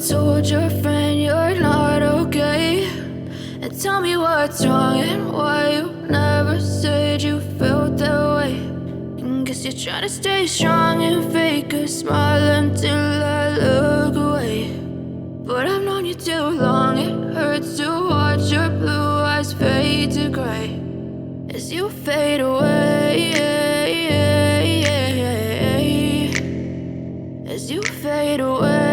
told your friend you're not okay, and tell me what's wrong and why you never said you felt that way. And guess you're trying to stay strong and fake a smile until I look away. But I've known you too long, it hurts to watch your blue eyes fade to gray as you fade away, as you fade away.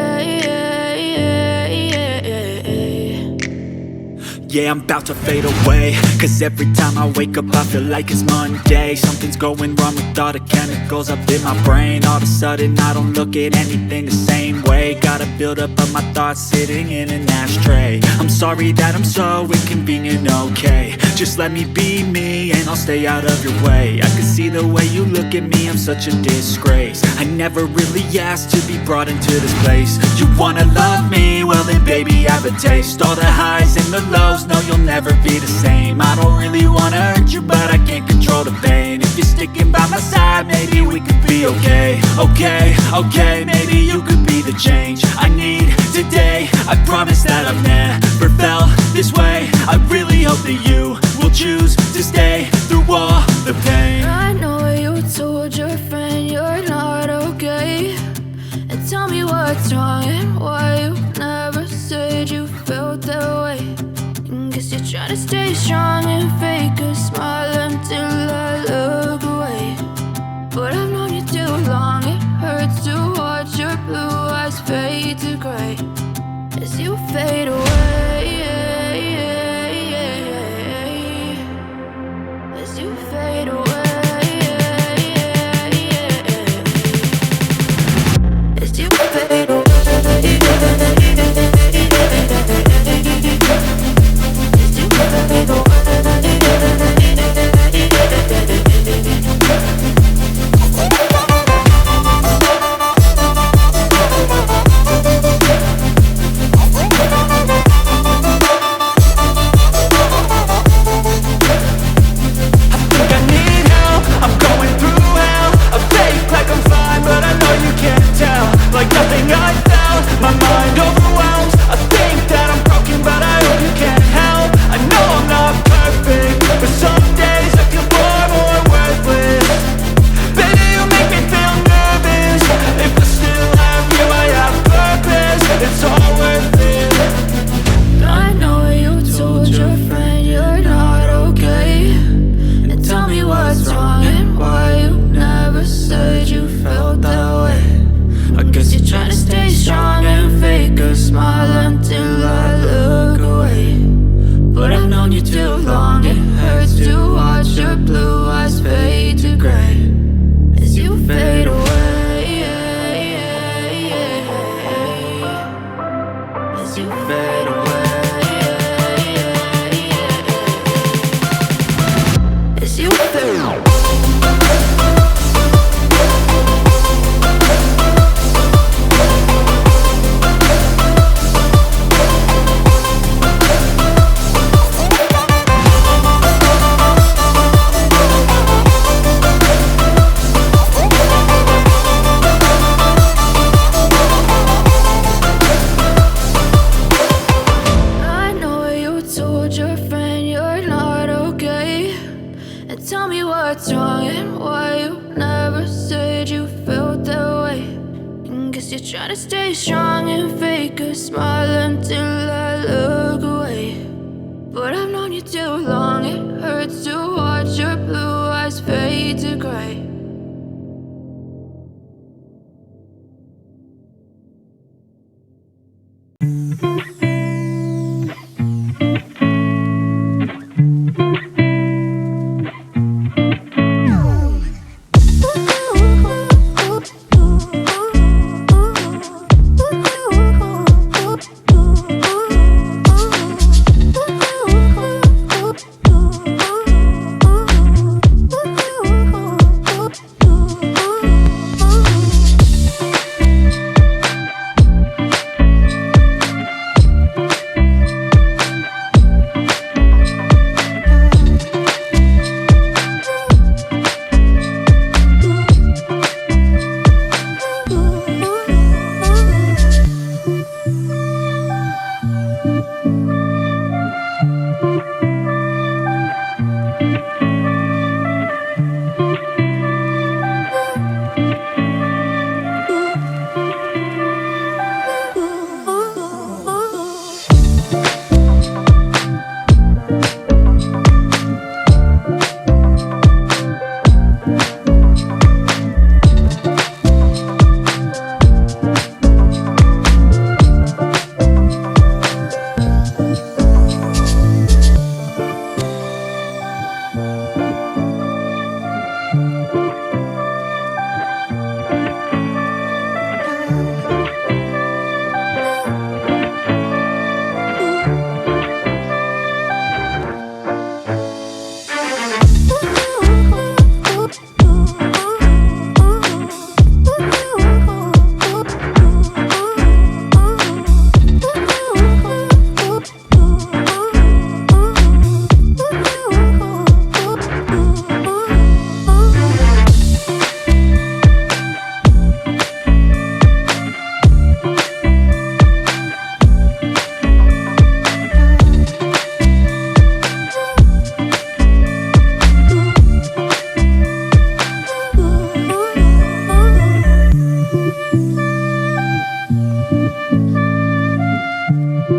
Yeah, I'm about to fade away, cause every time I wake up I feel like it's Monday. Something's going wrong with all the chemicals up in my brain. All of a sudden I don't look at anything the same way. Got a build up of my thoughts sitting in an ashtray. I'm sorry that I'm so inconvenient, okay. Just let me be me and I'll stay out of your way. I can see the way you look at me, I'm such a disgrace. I never really asked to be brought into this place. You wanna love me? Well then baby have a taste. All the highs and the lows, no, you'll never be the same. I don't really wanna hurt you, but I can't control the pain. If you're sticking by my side, maybe we could be okay. Okay, maybe you could be the change I need today. I promise that I've never felt this way. I really hope that you will choose to stay through all the pain. I know you told your friend you're not okay, and tell me what's wrong and why you never said you felt that way. Guess you're trying to stay strong and fake a smile until I look away. But I've known you too long, it hurts to watch your blue eyes fade to gray as you fade away, as you fade away, as you fade away.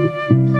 you.